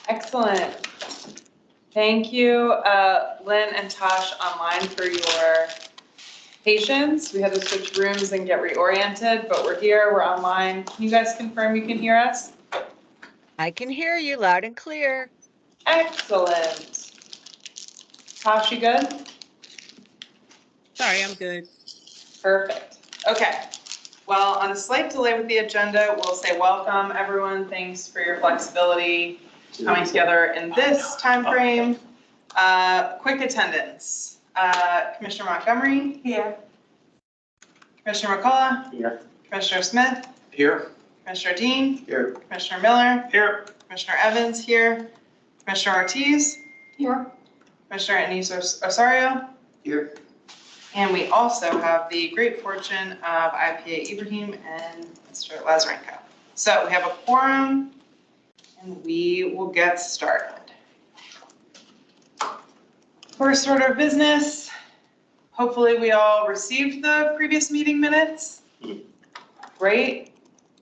Excellent. Thank you, Lynn and Tosh online for your patience. We had to switch rooms and get reoriented, but we're here, we're online. Can you guys confirm you can hear us? I can hear you loud and clear. Excellent. Tosh, you good? Sorry, I'm good. Perfect. Okay. Well, on a slight delay with the agenda, we'll say welcome, everyone. Thanks for your flexibility coming together in this time frame. Quick attendance. Commissioner Montgomery? Here. Commissioner McCullough? Here. Commissioner Smith? Here. Commissioner Dean? Here. Commissioner Miller? Here. Commissioner Evans here. Commissioner Ortiz? Here. Commissioner Anise Osorio? Here. And we also have the great fortune of IPA Ibrahim and Mr. Lazarenko. So we have a quorum and we will get started. First order of business, hopefully we all received the previous meeting minutes. Great.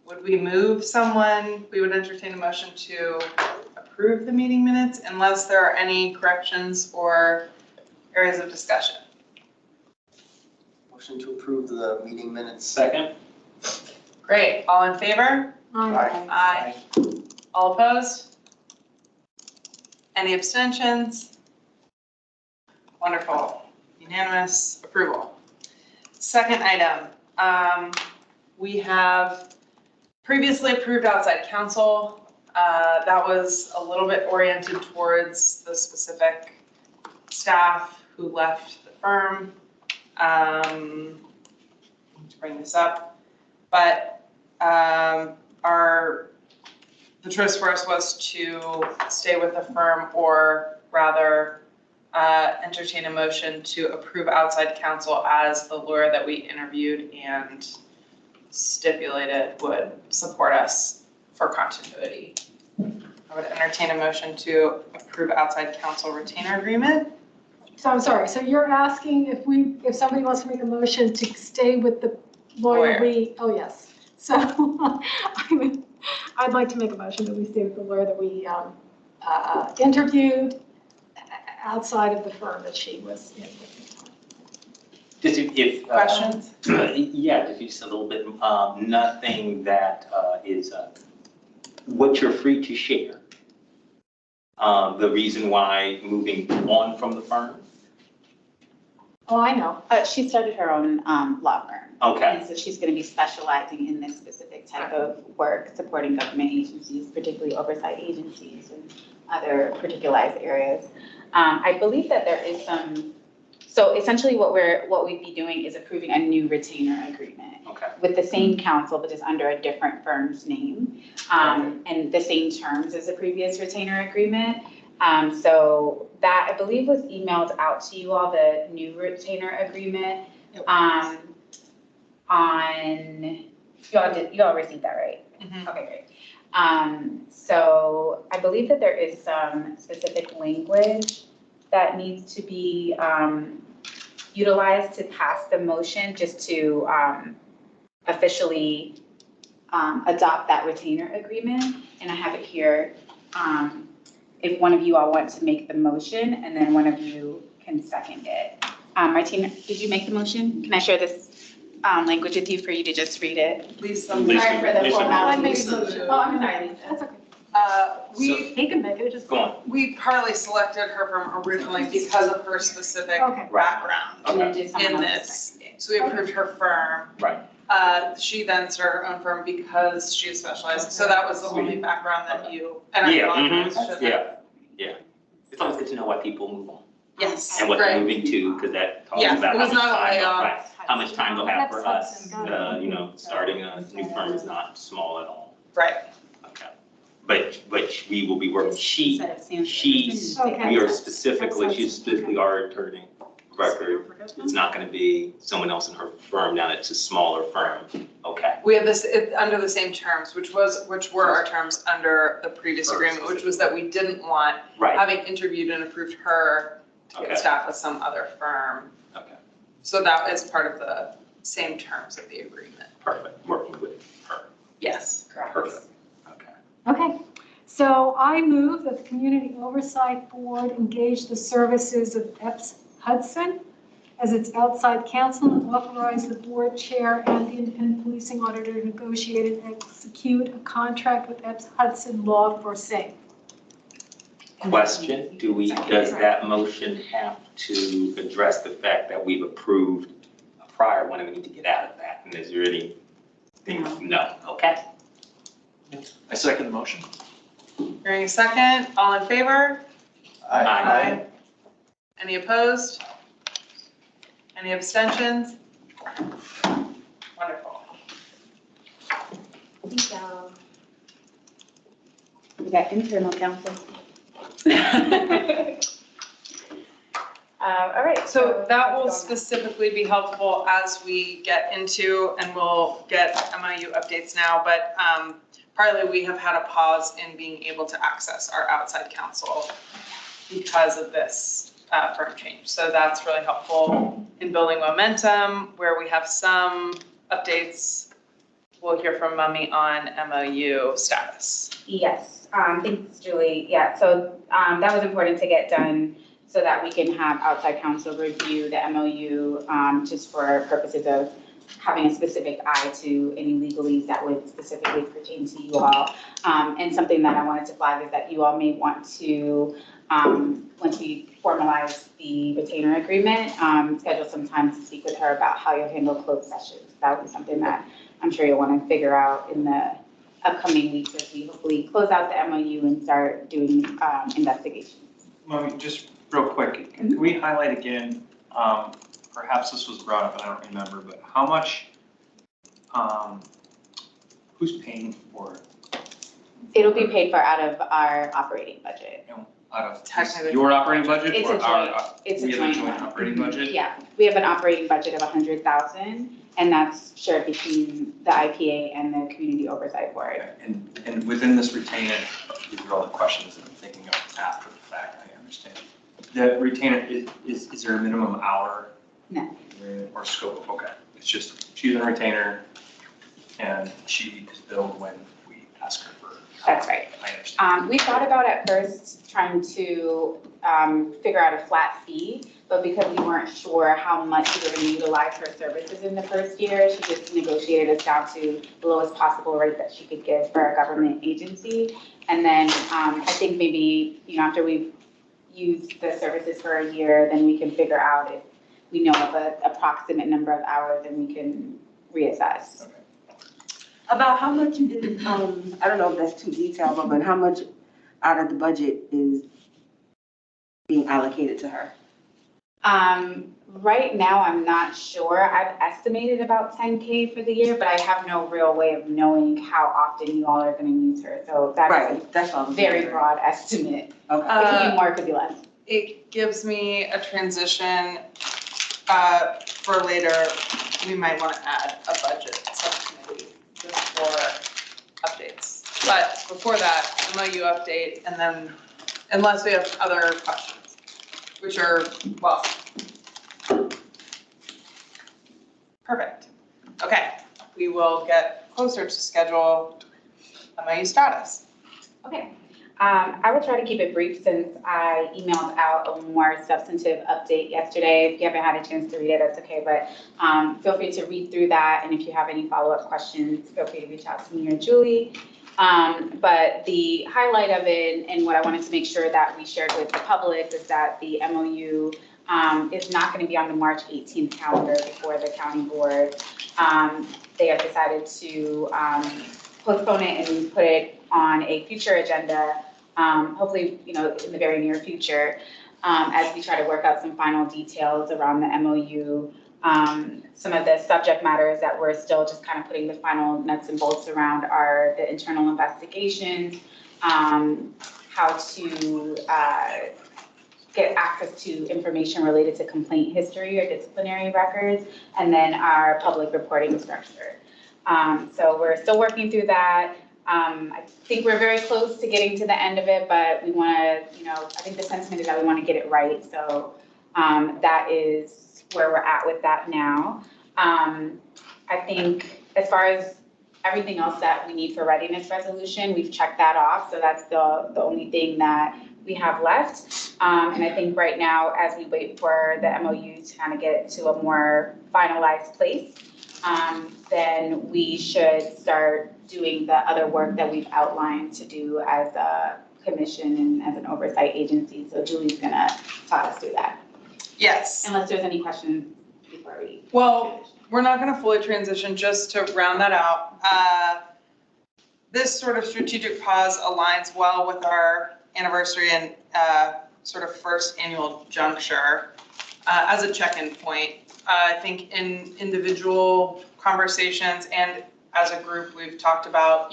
Would we move someone? We would entertain a motion to approve the meeting minutes unless there are any corrections or areas of discussion. Motion to approve the meeting minutes. Second. Great. All in favor? Aye. Aye. All opposed? Any abstentions? Wonderful. Unanimous approval. Second item, we have previously approved outside counsel. That was a little bit oriented towards the specific staff who left the firm. To bring this up, but the choice for us was to stay with the firm or rather entertain a motion to approve outside counsel as the lawyer that we interviewed and stipulated would support us for continuity. I would entertain a motion to approve outside counsel retainer agreement. So I'm sorry, so you're asking if somebody wants to make a motion to stay with the lawyer oh yes. So I'd like to make a motion that we stay with the lawyer that we interviewed outside of the firm that she was in. Just if Questions? Yeah, just a little bit, nothing that is what you're free to share. The reason why moving on from the firm. Oh, I know. She started her own law firm. Okay. And so she's going to be specializing in this specific type of work, supporting government agencies, particularly oversight agencies and other particularized areas. I believe that there is some, so essentially what we'd be doing is approving a new retainer agreement. Okay. With the same counsel, but just under a different firm's name, and the same terms as the previous retainer agreement. So that I believe was emailed out to you all, the new retainer agreement. You all received that, right? Mm-hmm. Okay, great. So I believe that there is some specific language that needs to be utilized to pass the motion just to officially adopt that retainer agreement. And I have it here. If one of you all want to make the motion and then one of you can second it. Martina, did you make the motion? Can I share this language with you for you to just read it? Please, Sorry for the formality. Lisa. Oh, I'm sorry. That's okay. He can make it, just. Go on. we partly selected her from originally because of her specific Okay. background And then did someone in else this. second it? So we approved her firm. Right. She then started her own firm because she is specialized. So that was the only background that you, and I Yeah. apologize. shouldn't have- Yeah. It's always good to know why people move on Yes, and what they're right. moving to, because that talks Yeah, about it how was much not a time, layoff. right, how much time they'll have for That's us. something. Starting a new firm is not small at all. Right. Okay. But we will be working. We Okay. are specifically, she's specifically our attorney record. It's not going to be someone else in her firm now. It's a smaller firm. Okay. We have this under the same terms, which were our terms under the previous agreement, which was that we didn't want, Right. having interviewed and approved her, to Okay. get staff with some other firm. Okay. So that is part of the same terms of the agreement. Perfect. Working with her. Yes. Correct. Perfect. Okay. Okay, So I move that the Community Oversight Board engage the services of Epps Hudson as its outside counsel and authorize the board chair and the independent policing auditor to negotiate and execute a contract with Epps Hudson Law for Same. Question, does that motion have to address the fact that we've approved a prior one and we need to get out of that? And is there anything? No, okay. I second the motion. Hearing a second, all in favor? Aye. Any opposed? Any abstentions? Wonderful. We got internal counsel. All right. So that will specifically be helpful as we get into, and we'll get MIU updates now, but partly we have had a pause in being able to access our outside counsel because of this firm change. So that's really helpful in building momentum. Where we have some updates, we'll hear from Mummy on MOU status. Yes, thanks, Julie. Yeah, so that was important to get done so that we can have outside counsel review the MOU just for purposes of having a specific eye to any legalese that would specifically pertain to you all. And something that I wanted to flag is that you all may want to, once we formalize the retainer agreement, schedule some time to speak with her about how you'll handle closed sessions. That would be something that I'm sure you'll want to figure out in the upcoming weeks as we hopefully close out the MOU and start doing investigations. Mommy, just real quick, can we highlight again, perhaps this was brought up and I don't remember, but how much, who's paying for it? It'll be paid for out of our operating budget. Out of Technically. your operating budget It's or a joint- our, It's a we have a joint joint one. operating budget? Yeah, we have an operating budget of 100,000 and that's shared between the IPA and the Community Oversight Board. And within this retainer, these are all the questions that I'm thinking of after the fact, I understand. The retainer, is there a minimum hour? No. Or scope, okay, it's just, she's a retainer and she is billed when we ask her for. That's right. I understand. We thought about at first trying to figure out a flat fee, but because we weren't sure how much we were going to utilize her services in the first year, she just negotiated us down to the lowest possible rate that she could give for a government agency. And then I think maybe, after we've used the services for a year, then we can figure out if we know of an approximate number of hours and we can reassess. Okay. About how much you did, I don't know if that's too detailed, but how much out of the budget is being allocated to her? Right now, I'm not sure. I've estimated about 10K for the year, but I have no real way of knowing how often you all are going to use her. So that is That's all. a very broad estimate. Okay. It could be more, it could be less. It gives me a transition for later. We might want to add a budget subcommittee just for updates. But before that, MOU update, and then unless we have other questions, which are, well, perfect. Okay, we will get closer to schedule MOU status. Okay. I will try to keep it brief since I emailed out a more substantive update yesterday. If you haven't had a chance to read it, that's okay, but feel free to read through that. And if you have any follow-up questions, feel free to reach out to me or Julie. But the highlight of it and what I wanted to make sure that we shared with the public is that the MOU is not going to be on the March 18th calendar before the county board. They have decided to postpone it and put it on a future agenda, hopefully, in the very near future, as we try to work out some final details around the MOU. Some of the subject matters that we're still just kind of putting the final nuts and bolts around are the internal investigations, how to get access to information related to complaint history or disciplinary records, and then our public reporting structure. So we're still working through that. I think we're very close to getting to the end of it, but we want to, I think the sentiment is that we want to get it right. So that is where we're at with that now. I think as far as everything else that we need for readiness resolution, we've checked that off. So that's the only thing that we have left. And I think right now, as we wait for the MOU to kind of get to a more finalized place, then we should start doing the other work that we've outlined to do as a commission and as an oversight agency. So Julie's gonna talk us through that, Yes. unless there's any questions before we. Well, we're not going to fully transition, just to round that out. This sort of strategic pause aligns well with our anniversary and sort of first annual juncture as a check-in point. I think in individual conversations and as a group, we've talked about,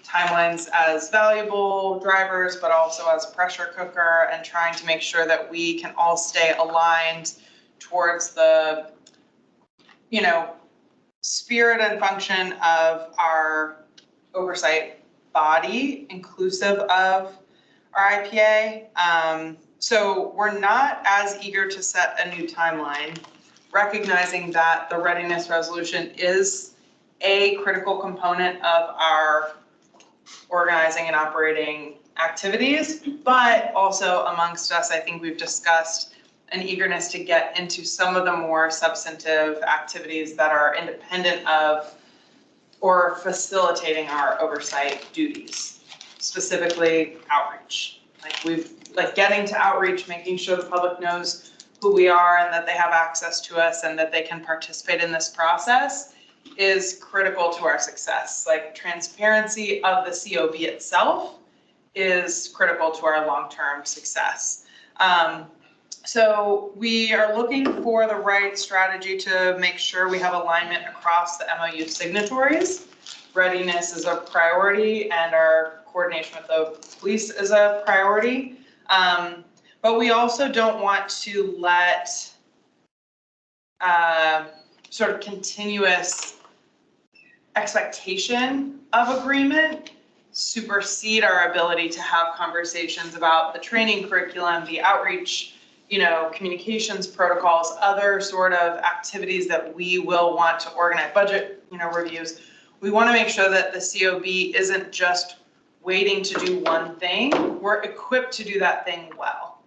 timelines as valuable drivers, but also as a pressure cooker, and trying to make sure that we can all stay aligned towards the, spirit and function of our oversight body, inclusive of our IPA. So we're not as eager to set a new timeline, recognizing that the readiness resolution is a critical component of our organizing and operating activities, but also amongst us, I think we've discussed an eagerness to get into some of the more substantive activities that are independent of or facilitating our oversight duties, specifically outreach. Like getting to outreach, making sure the public knows who we are and that they have access to us and that they can participate in this process is critical to our success. Like transparency of the COB itself is critical to our long-term success. So we are looking for the right strategy to make sure we have alignment across the MOU signatories. Readiness is a priority and our coordination with the police is a priority. But we also don't want to let sort of continuous expectation of agreement supersede our ability to have conversations about the training curriculum, the outreach, communications protocols, other sort of activities that we will want to organize, budget, reviews. We want to make sure that the COB isn't just waiting to do one thing. We're equipped to do that thing well.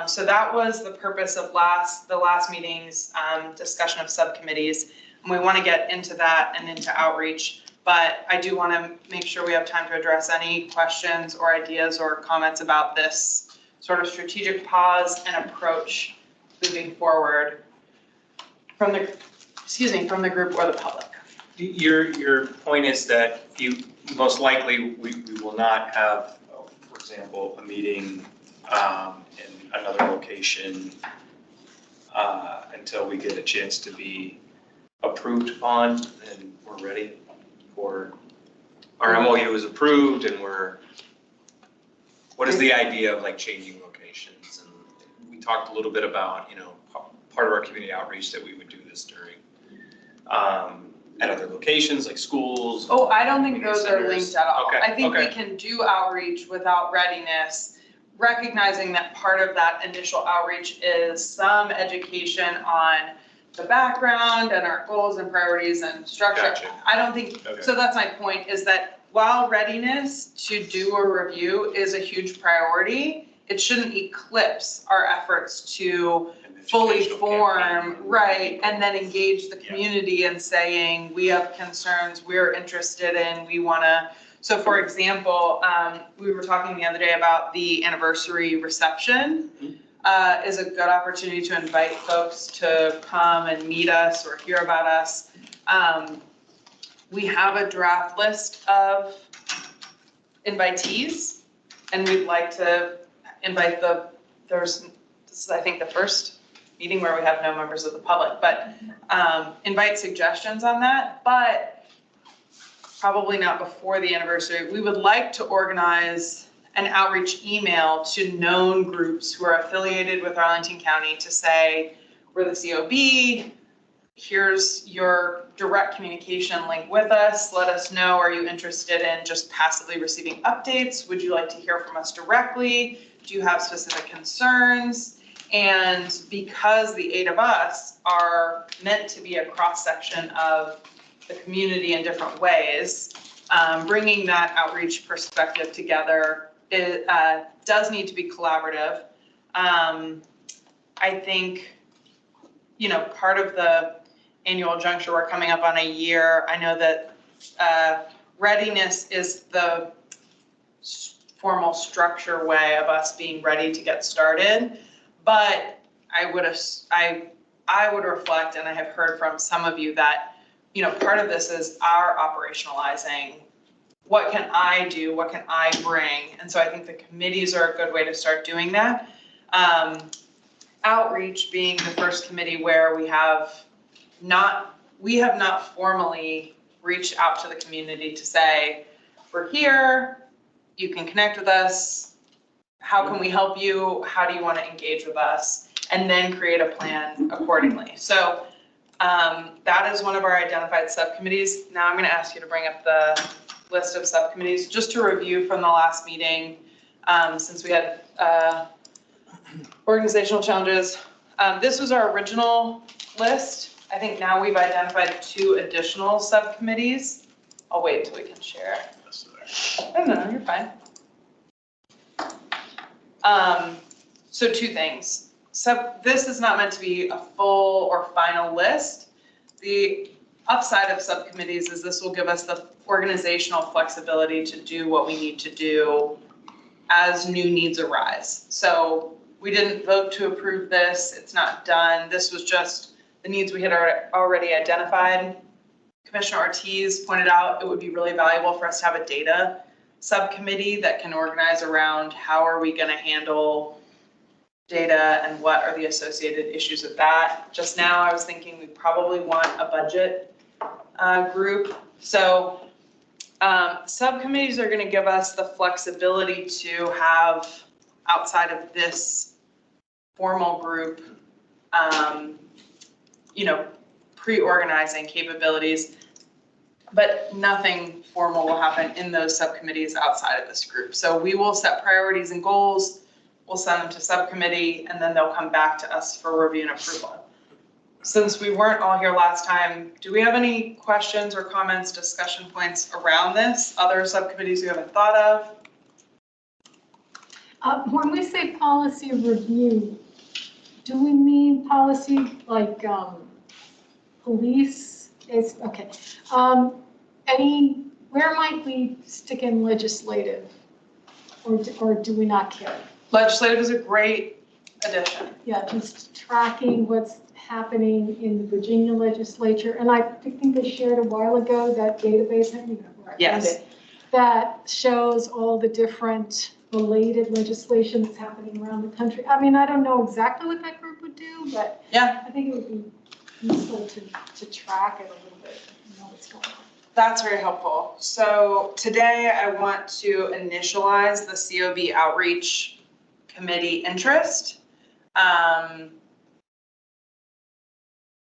So that was the purpose of the last meeting's discussion of subcommittees. And we want to get into that and into outreach. But I do want to make sure we have time to address any questions or ideas or comments about this sort of strategic pause and approach moving forward from the group or the public. Your point is that you most likely we will not have, for example, a meeting in another location until we get a chance to be approved upon and we're ready for our MOU is approved and what is the idea of like changing locations? And we talked a little bit about, part of our community outreach that we would do this during at other locations like schools. Oh, I don't think those are centers. linked at all. Okay, I think we okay. can do outreach without readiness, recognizing that part of that initial outreach is some education on the background and our goals and priorities and structure. Gotcha. I don't think, Okay. so that's my point, is that while readiness to do a review is a huge priority, it shouldn't eclipse our efforts to An fully educational form, campaign. right, and then engage the Yeah. community in saying, we have concerns, we're interested in, we wanna. So for example, we were talking the other day about the anniversary reception. Is a good opportunity to invite folks to come and meet us or hear about us. We have a draft list of invitees, and we'd like to invite this is, I think, the first meeting where we have no members of the public, but invite suggestions on that, but probably not before the anniversary. We would like to organize an outreach email to known groups who are affiliated with Arlington County to say, we're the COB, here's your direct communication link with us. Let us know, are you interested in just passively receiving updates? Would you like to hear from us directly? Do you have specific concerns? And because the 8 of us are meant to be a cross-section of the community in different ways. Bringing that outreach perspective together does need to be collaborative. I think, part of the annual juncture, we're coming up on a year. I know that readiness is the formal structure way of us being ready to get started. But I would reflect, and I have heard from some of you that, part of this is our operationalizing. What can I do? What can I bring? And so I think the committees are a good way to start doing that. Outreach being the first committee where we have not formally reached out to the community to say, we're here, you can connect with us, how can we help you, how do you want to engage with us, and then create a plan accordingly. So that is one of our identified subcommittees. Now I'm going to ask you to bring up the list of subcommittees just to review from the last meeting, since we had organizational challenges. This was our original list. I think now we've identified 2 additional subcommittees. I'll wait until we can share. Oh, no, you're fine. So 2 things. This is not meant to be a full or final list. The upside of subcommittees is this will give us the organizational flexibility to do what we need to do as new needs arise. So we didn't vote to approve this. It's not done. This was just the needs we had already identified. Commissioner Ortiz pointed out it would be really valuable for us to have a data subcommittee that can organize around how are we going to handle data and what are the associated issues with that. Just now I was thinking we probably want a budget group. So subcommittees are going to give us the flexibility to have, outside of this formal group, pre-organizing capabilities, but nothing formal will happen in those subcommittees outside of this group. So we will set priorities and goals, we'll send them to subcommittee, and then they'll come back to us for review and approval. Since we weren't all here last time, do we have any questions or comments, discussion points around this? Other subcommittees you haven't thought of? When we say policy review, do we mean policy like police? Okay. Where might we stick in legislative, or do we not care? Legislative is a great addition. Yeah, just tracking what's happening in the Virginia legislature. And I think they shared a while ago that database, Yes. that shows all the different related legislation that's happening around the country. I mean, I don't know exactly what that group would do, but Yeah. I think it would be useful to track it a little bit and know what's going on. That's very helpful. So today I want to initialize the COB outreach committee interest.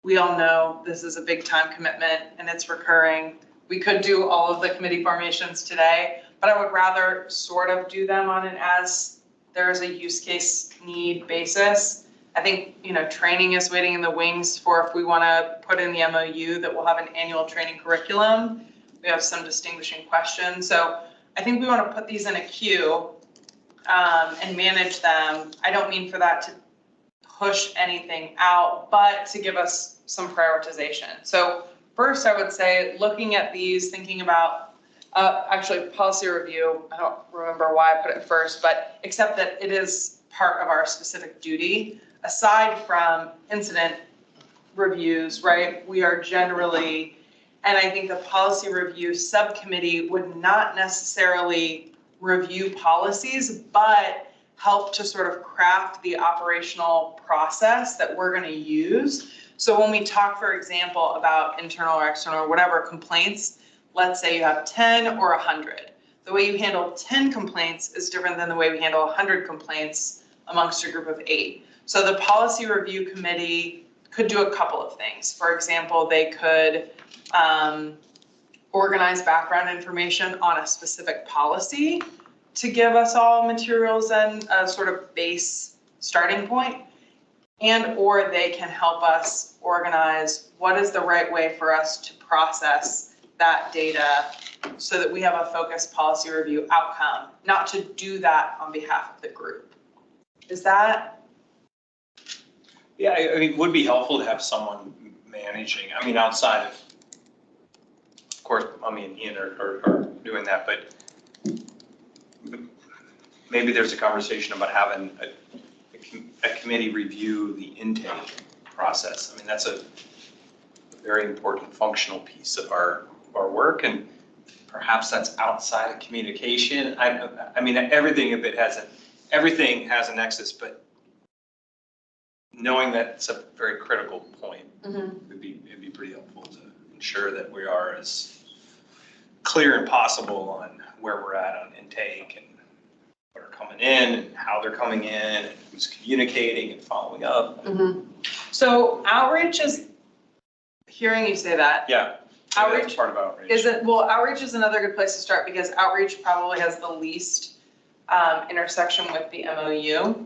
We all know this is a big time commitment and it's recurring. We could do all of the committee formations today, but I would rather sort of do them on an as there is a use case need basis. I think, training is waiting in the wings for if we want to put in the MOU that we'll have an annual training curriculum. We have some distinguishing questions. So I think we want to put these in a queue and manage them. I don't mean for that to push anything out, but to give us some prioritization. So first, I would say looking at these, thinking about actually policy review. I don't remember why I put it first, but except that it is part of our specific duty. Aside from incident reviews, right? We are generally, and I think the policy review subcommittee would not necessarily review policies, but help to sort of craft the operational process that we're going to use. So when we talk, for example, about internal or external or whatever complaints, let's say you have 10 or 100. The way you handle 10 complaints is different than the way we handle 100 complaints amongst a group of 8. So the policy review committee could do a couple of things. For example, they could organize background information on a specific policy to give us all materials and a sort of base starting point. and/or they can help us organize what is the right way for us to process that data so that we have a focused policy review outcome, not to do that on behalf of the group. Is that? Yeah, I mean, it would be helpful to have someone managing, I mean, outside of course, Mummy and Ian are doing that, but maybe there's a conversation about having a committee review the intake process. I mean, that's a very important functional piece of our work, and perhaps that's outside of communication. I mean, everything has a nexus, but knowing that it's a very critical point it'd be pretty helpful to ensure that we are as clear as possible on where we're at on intake and what are coming in and how they're coming in and who's communicating and following up. So outreach is, hearing you say that. Yeah. Outreach That's part of outreach. outreach is another good place to start because outreach probably has the least intersection with the MOU,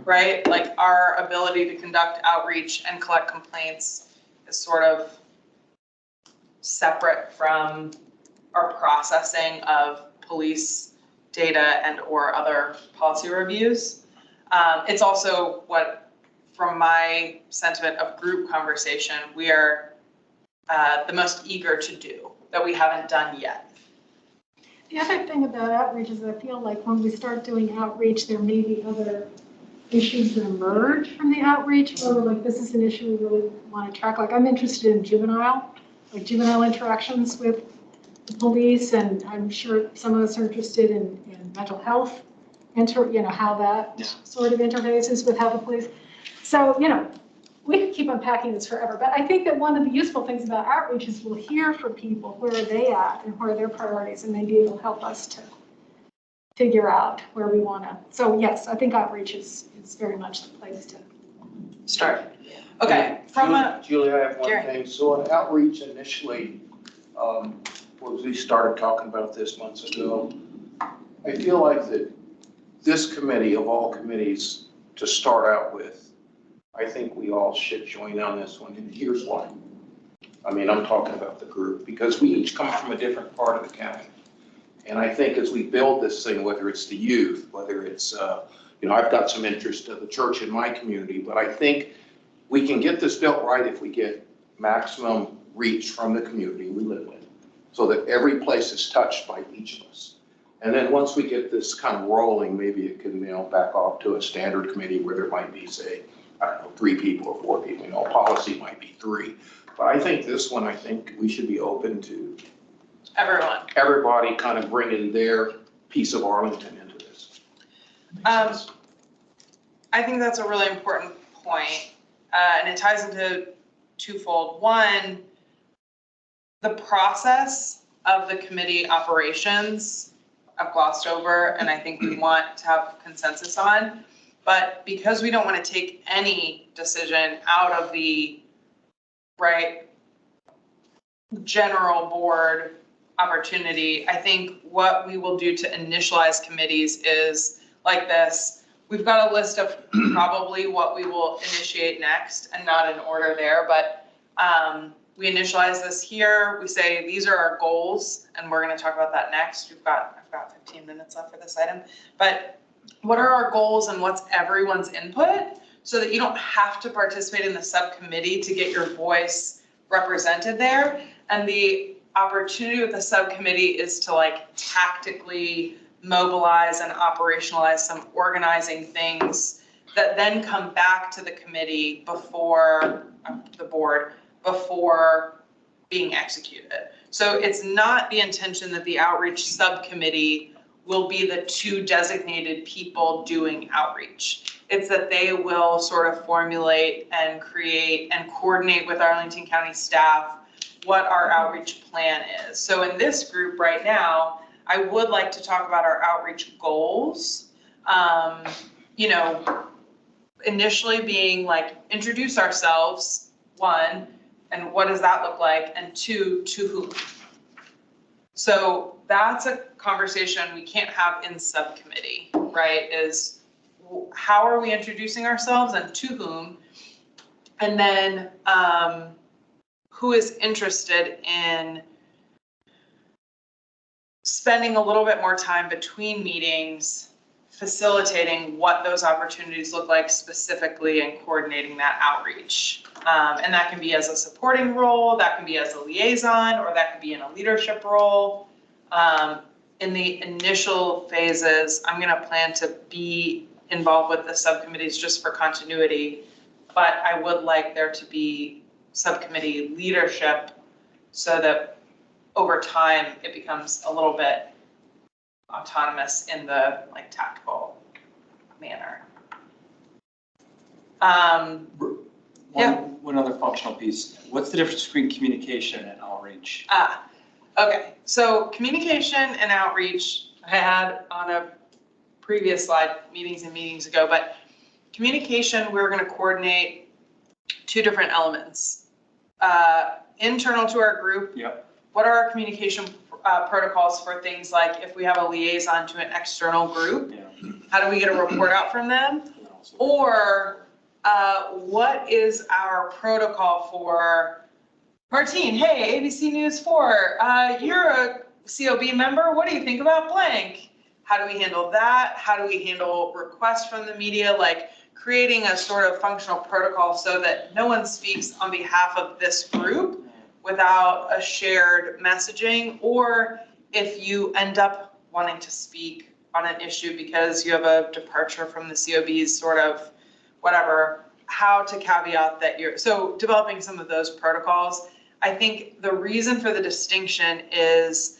right? Like our ability to conduct outreach and collect complaints is sort of separate from our processing of police data and or other policy reviews. It's also what, from my sentiment of group conversation, we are the most eager to do that we haven't done yet. The other thing about outreach is I feel like when we start doing outreach, there may be other issues that emerge from the outreach, or like this is an issue we really want to track. Like I'm interested in juvenile interactions with the police, and I'm sure some of us are interested in mental health, how that sort of interfaces with how the police. So, we could keep unpacking this forever, but I think that one of the useful things about outreach is we'll hear from people where are they at and where are their priorities, and maybe it'll help us to figure out where we want to. So yes, I think outreach is very much the place to Start. Okay, Julie, I have one Gary. thing. So in outreach initially, we started talking about this months ago. I feel like that this committee of all committees to start out with, I think we all should join on this one, and here's why. I mean, I'm talking about the group, because we each come from a different part of the county. And I think as we build this thing, whether it's the youth, whether it's, I've got some interest in the church in my community, but I think we can get this built right if we get maximum reach from the community we live in, so that every place is touched by each of us. And then once we get this kind of rolling, maybe it can, back off to a standard committee where there might be, say, 3 people or 4 people, policy might be 3. But I think this one, I think we should be open to everybody kind of bringing their piece of Arlington into this. I think that's a really important point, and it ties into twofold. One, the process of the committee operations I've glossed over, and I think we want to have consensus on. But because we don't want to take any decision out of the general board opportunity, I think what we will do to initialize committees is like this. We've got a list of probably what we will initiate next, and not in order there, but we initialize this here. We say these are our goals, and we're going to talk about that next. I've got 15 minutes left for this item, but what are our goals and what's everyone's input so that you don't have to participate in the subcommittee to get your voice represented there. And the opportunity with the subcommittee is to tactically mobilize and operationalize some organizing things that then come back to the committee before the board, before being executed. So it's not the intention that the outreach subcommittee will be the 2 designated people doing outreach. It's that they will sort of formulate and create and coordinate with Arlington County staff what our outreach plan is. So in this group right now, I would like to talk about our outreach goals. Initially being introduce ourselves, 1, and what does that look like, and 2, to whom. So that's a conversation we can't have in subcommittee, right? Is how are we introducing ourselves and to whom? And then who is interested in spending a little bit more time between meetings facilitating what those opportunities look like specifically and coordinating that outreach. And that can be as a supporting role, that can be as a liaison, or that can be in a leadership role. In the initial phases, I'm gonna plan to be involved with the subcommittees just for continuity, but I would like there to be subcommittee leadership so that over time it becomes a little bit autonomous in the like tactical manner. One other functional piece. What's the difference between communication and outreach? Okay, so communication and outreach I had on a previous slide, meetings and meetings ago, but communication, we're gonna coordinate two different elements. Internal to our group. Yep. What are our communication protocols for things like if we have a liaison to an external group? Yeah. How do we get a report out from them? Or what is our protocol for Martine? Hey, ABC News 4, you're a COB member. What do you think about blank? How do we handle that? How do we handle requests from the media? Like creating a sort of functional protocol so that no one speaks on behalf of this group without a shared messaging, or if you end up wanting to speak on an issue because you have a departure from the COB's sort of whatever, how to caveat that you're, so developing some of those protocols. I think the reason for the distinction is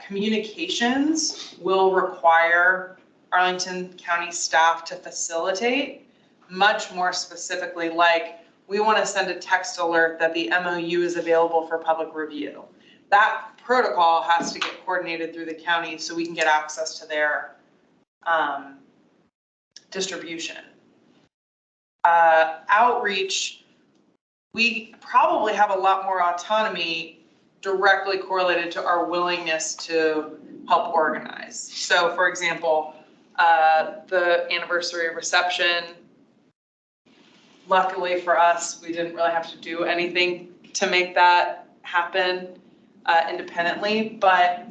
communications will require Arlington County staff to facilitate much more specifically, like we want to send a text alert that the MOU is available for public review. That protocol has to get coordinated through the county so we can get access to their distribution. Outreach, we probably have a lot more autonomy directly correlated to our willingness to help organize. So for example, the anniversary reception, luckily for us, we didn't really have to do anything to make that happen independently, but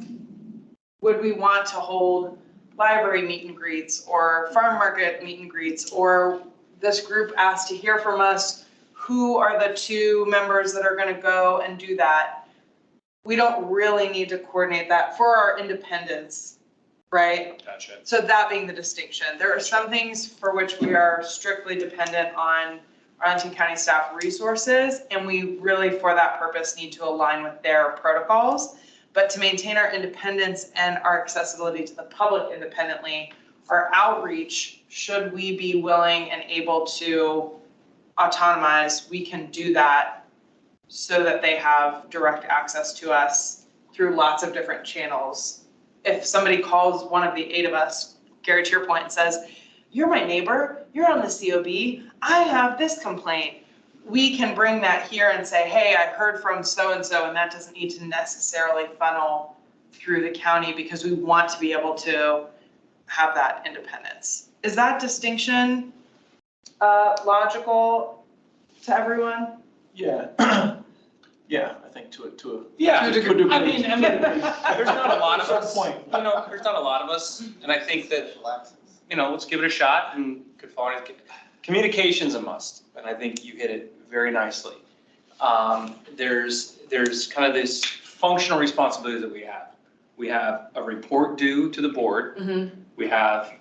would we want to hold library meet and greets or farm market meet and greets, or this group asked to hear from us, who are the 2 members that are going to go and do that? We don't really need to coordinate that for our independence, right? Gotcha. So that being the distinction, there are some things for which we are strictly dependent on Arlington County staff resources, and we really, for that purpose, need to align with their protocols. But to maintain our independence and our accessibility to the public independently, our outreach, should we be willing and able to autonomize, we can do that so that they have direct access to us through lots of different channels. If somebody calls one of the 8 of us, Gary, to your point, and says, you're my neighbor, you're on the COB, I have this complaint, we can bring that here and say, hey, I heard from so-and-so, and that doesn't need to necessarily funnel through the county because we want to be able to have that independence. Is that distinction logical to everyone? Yeah. Yeah, I think to a Yeah, To a degree. I mean, there's not a lot of Certain us, point. you know, there's not a lot of us, and I think that, you know, let's give it a shot and could fall in. Communication's a must, and I think you hit it very nicely. There's kind of this functional responsibility that we have. We have a report due to the board. Mm-hmm. We have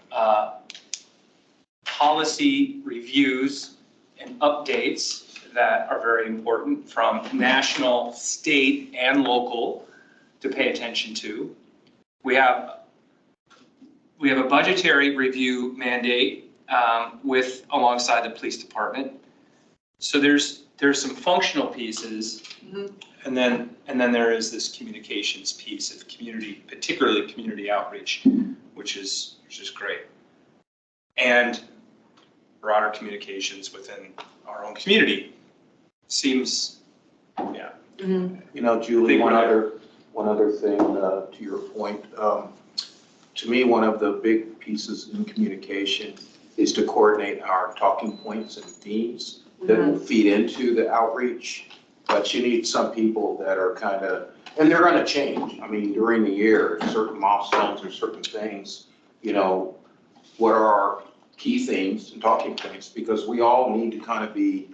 policy reviews and updates that are very important from national, state, and local to pay attention to. We have a budgetary review mandate alongside the police department. So there's some functional pieces, Mhm. and then there is this communications piece of community, particularly community outreach, which is great. And broader communications within our own community seems, yeah. Mm-hmm. You know, Julie, Big one one. other thing to your point. To me, one of the big pieces in communication is to coordinate our talking points and themes that will feed into the outreach. But you need some people that are kind of, and they're gonna change. I mean, during the year, certain milestones or certain things, you know, what are our key themes and talking points? Because we all need to kind of be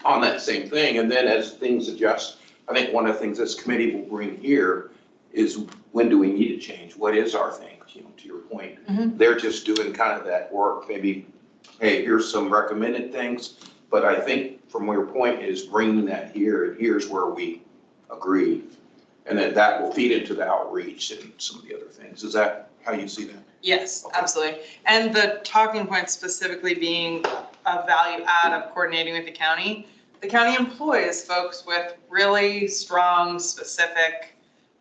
on that same thing. And then as things adjust, I think one of the things this committee will bring here is when do we need to change? What is our thing? You know, to your point, they're just doing kind of that work. Maybe, hey, here's some recommended things. But I think from your point is bringing that here, and here's where we agree. And then that will feed into the outreach and some of the other things. Is that how you see that? Yes, absolutely. And the talking point specifically being a value add of coordinating with the county. The county employs folks with really strong, specific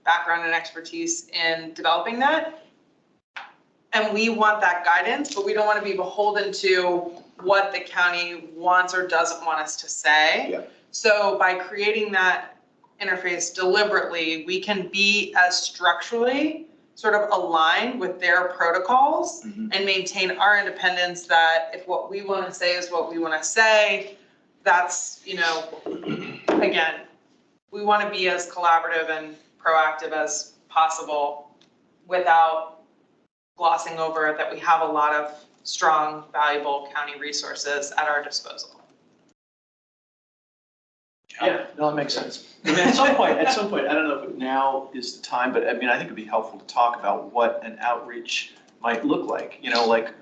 background and expertise in developing that. And we want that guidance, but we don't want to be beholden to what the county wants or doesn't want us to say. Yeah. So by creating that interface deliberately, we can be as structurally sort of aligned with their protocols and maintain our independence, that if what we want to say is what we want to say, that's, you know, again, we want to be as collaborative and proactive as possible without glossing over that we have a lot of strong, valuable county resources at our disposal. Yeah, no, that makes sense. I mean, at some point, I don't know if now is the time, but I mean, I think it'd be helpful to talk about what an outreach might look like. You know, like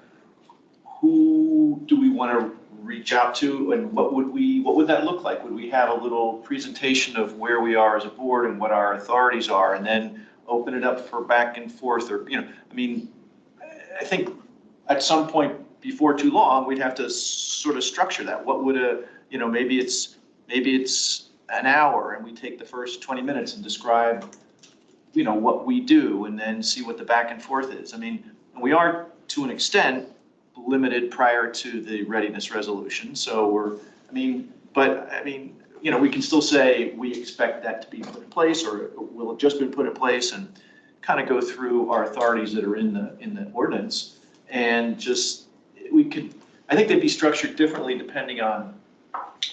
who do we want to reach out to, and what would that look like? Would we have a little presentation of where we are as a board and what our authorities are, and then open it up for back and forth? Or, you know, I mean, I think at some point before too long, we'd have to sort of structure that. What would you know, maybe it's an hour and we take the first 20 minutes and describe, you know, what we do, and then see what the back and forth is. I mean, we are to an extent limited prior to the readiness resolution. So but you know, we can still say we expect that to be put in place, or it will have just been put in place, and kind of go through our authorities that are in the ordinance. And just, I think they'd be structured differently depending on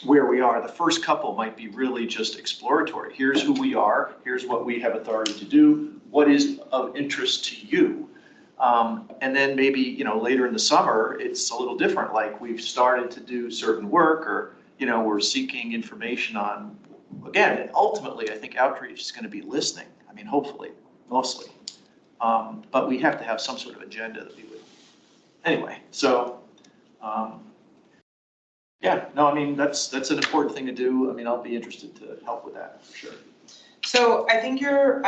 where we are. The first couple might be really just exploratory. Here's who we are, here's what we have authority to do, what is of interest to you. And then maybe, you know, later in the summer, it's a little different. Like we've started to do certain work, or, you know, we're seeking information on, again, ultimately, I think outreach is going to be listening. I mean, hopefully, mostly. But we have to have some sort of agenda that we would, anyway, so, yeah, no, I mean, that's an important thing to do. I mean, I'll be interested to help with that, for sure. So I think your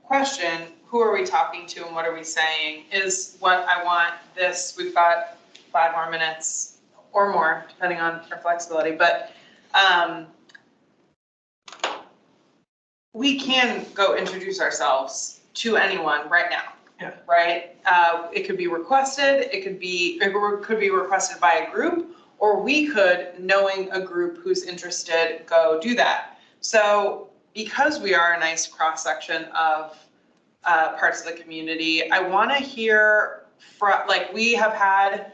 question, who are we talking to and what are we saying, is what I want this. We've got 5 more minutes or more, depending on our flexibility, but we can go introduce ourselves to anyone right now. Yeah. Right? It could be requested, it could be requested by a group, or we could, knowing a group who's interested, go do that. So because we are a nice cross-section of parts of the community, I want to hear from, like, we have had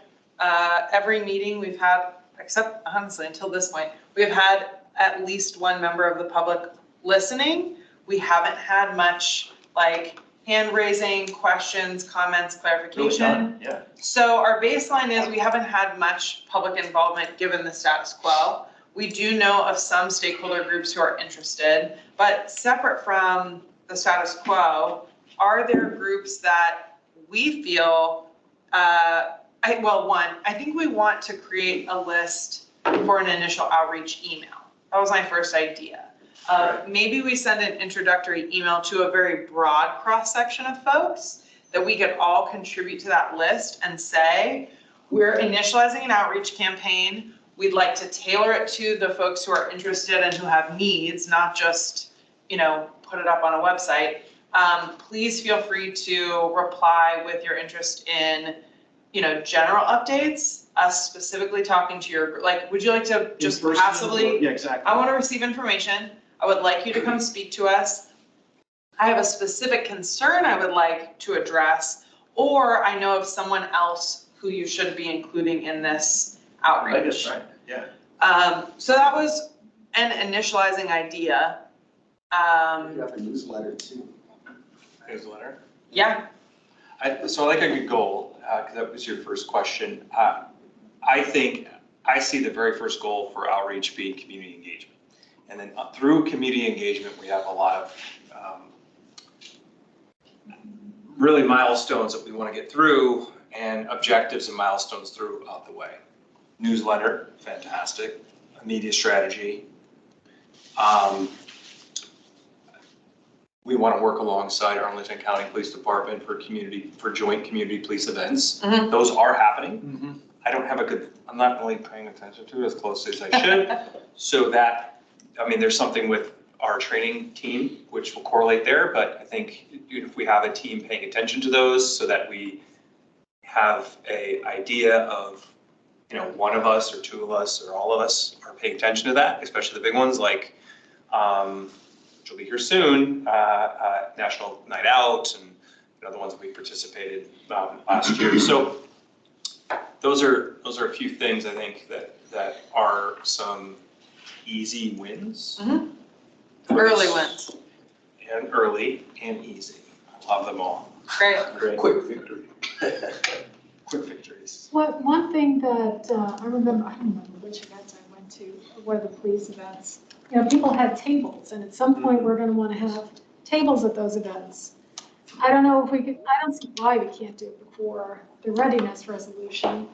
every meeting we've had, except honestly until this point, we've had at least one member of the public listening. We haven't had much like hand raising, questions, comments, clarification. Yeah. So our baseline is we haven't had much public involvement given the status quo. We do know of some stakeholder groups who are interested, but separate from the status quo, are there groups that we feel, I think we want to create a list for an initial outreach email. That was my first idea. Maybe we send an introductory email to a very broad cross-section of folks that we could all contribute to that list and say, we're initializing an outreach campaign. We'd like to tailor it to the folks who are interested and who have needs, not just, you know, put it up on a website. Please feel free to reply with your interest in, you know, general updates, us specifically talking to your, like, would you like to just passively? Yeah, exactly. I want to receive information. I would like you to come speak to us. I have a specific concern I would like to address, or I know of someone else who you should be including in this outreach. Right, yeah. So that was an initializing idea. You have a newsletter too. Newsletter. Yeah, So I like a good goal, because that was your first question. I think, I see the very first goal for outreach being community engagement. And then through community engagement, we have a lot of really milestones that we want to get through and objectives and milestones throughout the way. Newsletter, fantastic. A media strategy. We want to work alongside Arlington County Police Department for joint community police events. Mhm. Those are happening. I'm not really paying attention to it as closely as I should. So that, I mean, there's something with our training team, which will correlate there, but I think if we have a team paying attention to those so that we have a idea of, one of us or two of us or all of us are paying attention to that, especially the big ones like, which will be here soon, National Night Out and the ones that we participated last year. So those are a few things I think that are some easy wins. early wins. And early and easy. I love them all. Great. Great. Quick victory. Quick victories. One thing that I don't remember which events I went to, where the police events, people had tables, and at some point, we're gonna wanna have tables at those events. I don't know if we could, I don't see why we can't do it before the readiness resolution,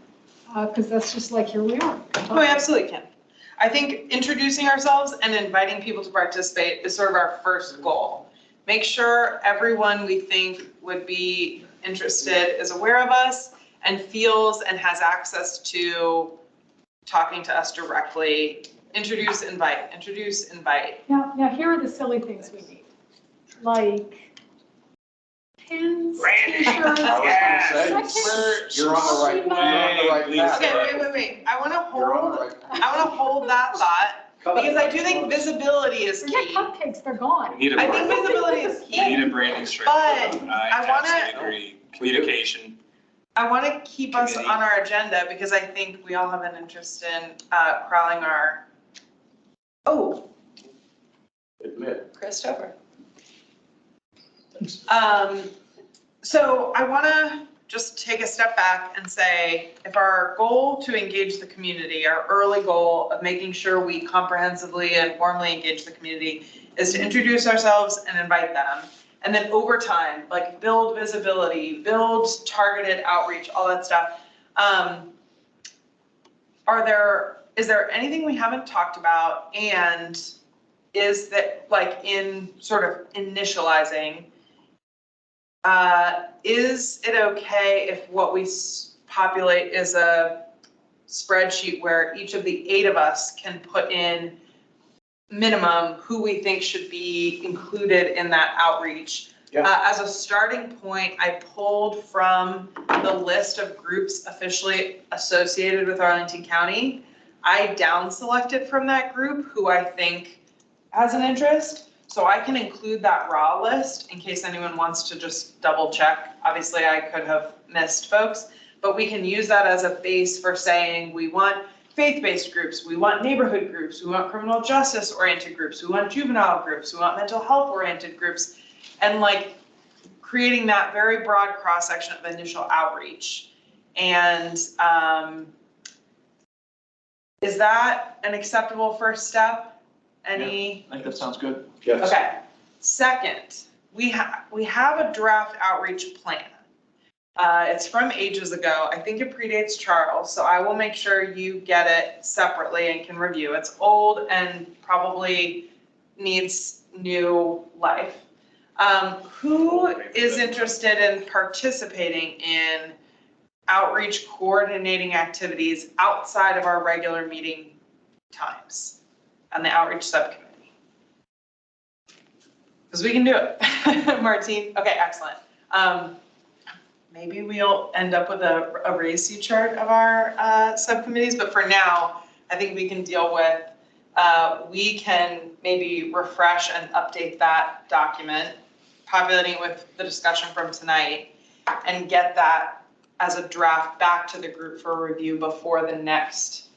because that's just like, here we are. Oh, we absolutely can. I think introducing ourselves and inviting people to participate is sort of our first goal. Make sure everyone we think would be interested is aware of us and feels and has access to talking to us directly. Introduce, invite, introduce, invite. Now, here are the silly things we need, like pins, t-shirts. I was gonna say, you're on the right path. Okay, wait. I wanna You're on the right path. hold that thought because I do think visibility is Forget key. cupcakes, they're gone. Need I think visibility is We need key. a branding strategy. But I I wanna- absolutely agree. Communication. I wanna keep us Committee. on our agenda because I think we all have an interest in crawling our, Admit. Christopher. So I wanna just take a step back and say, if our goal to engage the community, our early goal of making sure we comprehensively and warmly engage the community is to introduce ourselves and invite them. And then over time, like build visibility, build targeted outreach, all that stuff. Is there anything we haven't talked about? And is that like in sort of initializing, is it okay if what we populate is a spreadsheet where each of the 8 of us can put in minimum who we think should be included in that outreach? Yeah. As a starting point, I pulled from the list of groups officially associated with Arlington County. I down selected from that group who I think has an interest. So I can include that raw list in case anyone wants to just double check. Obviously, I could have missed folks, but we can use that as a base for saying we want faith-based groups, we want neighborhood groups, we want criminal justice oriented groups, we want juvenile groups, we want mental health oriented groups, and like creating that very broad cross-section of initial outreach. And is that an acceptable first step? Any? I think that sounds good. Yes. Okay. Second, we have a draft outreach plan. It's from ages ago. I think it predates Charles, so I will make sure you get it separately and can review. It's old and probably needs new life. Who is interested in participating in outreach coordinating activities outside of our regular meeting times and the outreach subcommittee? Because we can do it. Martine, okay, excellent. Maybe we'll end up with a race chart of our subcommittees, but for now, I think we can deal with, we can maybe refresh and update that document, populating it with the discussion from tonight, and get that as a draft back to the group for review before the next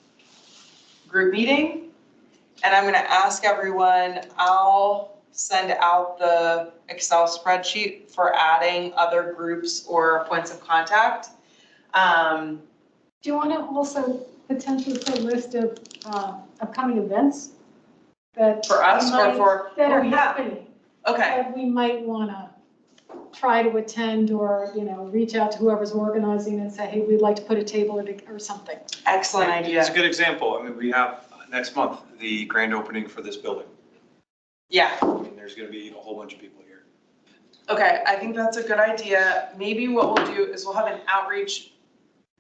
group meeting. And I'm gonna ask everyone, I'll send out the Excel spreadsheet for adding other groups or points of contact. Do you want to also potentially put a list of upcoming events that? For us we or might- for? That are Oh, yeah. happening, Okay, that we might want to try to attend or, reach out to whoever's organizing and say, hey, we'd like to put a table or something. excellent It's a idea. good example. I mean, we have next month, the grand opening for this building. Yeah, I mean, there's gonna be a whole bunch of people here. okay, I think that's a good idea. Maybe what we'll do is we'll have an outreach,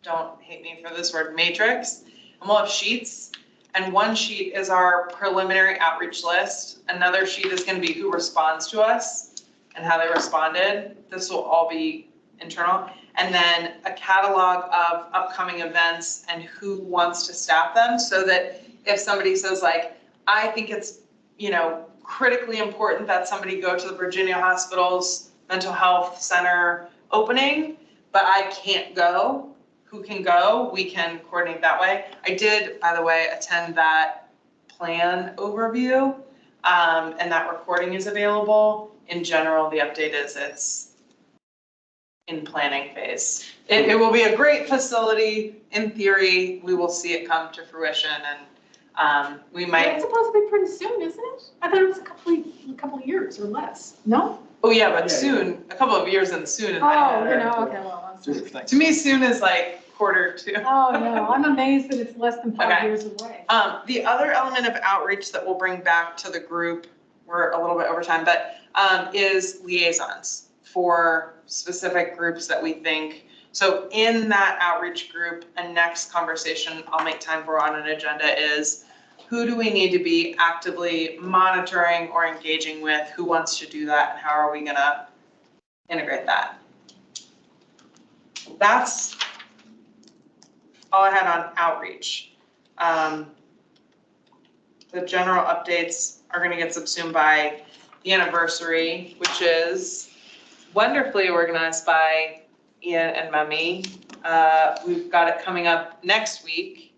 don't hate me for this word, matrix, and we'll have sheets. And one sheet is our preliminary outreach list. Another sheet is gonna be who responds to us and how they responded. This will all be internal. And then a catalog of upcoming events and who wants to staff them, so that if somebody says like, I think it's, critically important that somebody go to the Virginia Hospital's mental health center opening, but I can't go, who can go? We can coordinate that way. I did, by the way, attend that plan overview, and that recording is available. In general, the update is it's in planning phase. It will be a great facility. In theory, we will see it come to fruition, and we might. It's supposed to be pretty soon, isn't it? I thought it was a couple of years or less. No? Oh, yeah, but soon, a couple of years and soon. Oh, okay, well, I'm sorry. To me, soon is like Q2. Oh, no, I'm amazed that it's less than 5 Okay. years away. The other element of outreach that we'll bring back to the group, we're a little bit over time, but is liaisons for specific groups that we think. So in that outreach group, a next conversation I'll make time for on an agenda is, who do we need to be actively monitoring or engaging with? Who wants to do that, and how are we gonna integrate that? That's all I had on outreach. The general updates are gonna get subsumed by the anniversary, which is wonderfully organized by Ian and Mummy. We've got it coming up next week.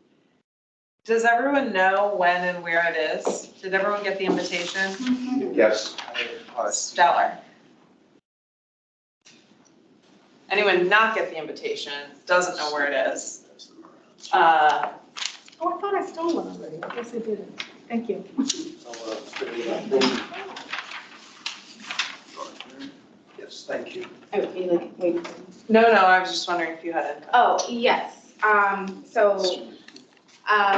Does everyone know when and where it is? Did everyone get the invitation? Yes. Stellar. Anyone not get the invitation, doesn't know where it is. Oh, I thought I stole one already. I guess I didn't. Thank you. Yes, thank you. Oh, you like, wait. No, I was just wondering if you had it. Oh, yes. So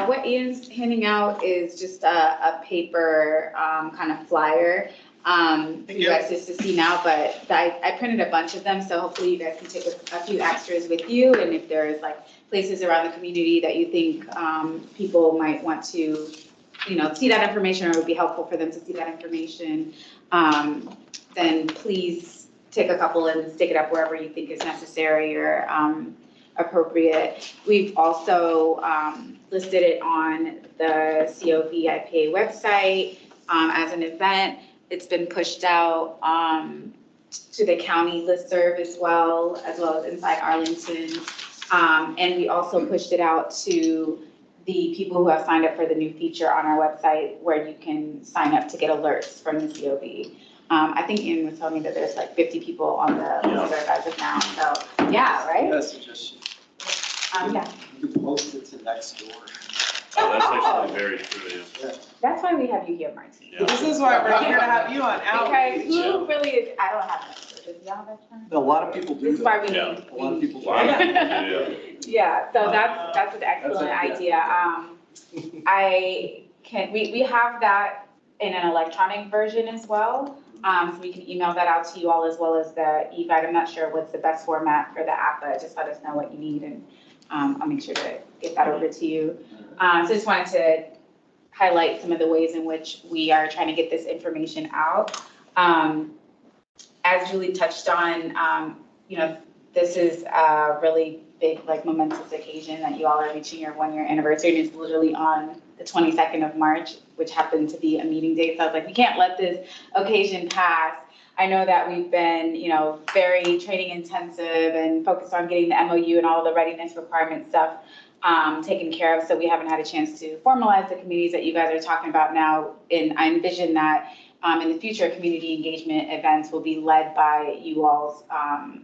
what Ian's handing out is just a paper kind of flyer for you guys just to see now, but I printed a bunch of them, so hopefully you guys can take a few extras with you, and if there's like places around the community that you think people might want to, see that information, or it would be helpful for them to see that information, then please take a couple and stick it up wherever you think is necessary or appropriate. We've also listed it on the COB IPA website as an event. It's been pushed out to the county listserv as well as inside Arlington. And we also pushed it out to the people who have signed up for the new feature on our website, where you can sign up to get alerts from the COB. I think Ian was telling me that there's like 50 people on the listserv as of now, so yeah, right? That's just. Yeah. You can post it to next door. Oh, that's actually very true, yeah. That's why we have you here, Martin. Yeah. This is why we're here to have you on Because outreach. who really is, I don't have that, so does y'all have that term? A lot of people do This is why we Yeah. need. A lot of people do. Wow. Yeah. Yeah, so that's an excellent idea. We have that in an electronic version as well. So we can email that out to you all as well as the e-guide. I'm not sure what's the best format for the app, but just let us know what you need, and I'll make sure to get that over to you. So just wanted to highlight some of the ways in which we are trying to get this information out. As Julie touched on, this is a really big, momentous occasion that you all are reaching your 1-year anniversary, and it's literally on the 22nd of March, which happened to be a meeting date. So I was like, we can't let this occasion pass I know that we've been, very training intensive and focused on getting the MOU and all the readiness requirement stuff taken care of. So we haven't had a chance to formalize the committees that you guys are talking about now. And I envision that in the future, community engagement events will be led by you all's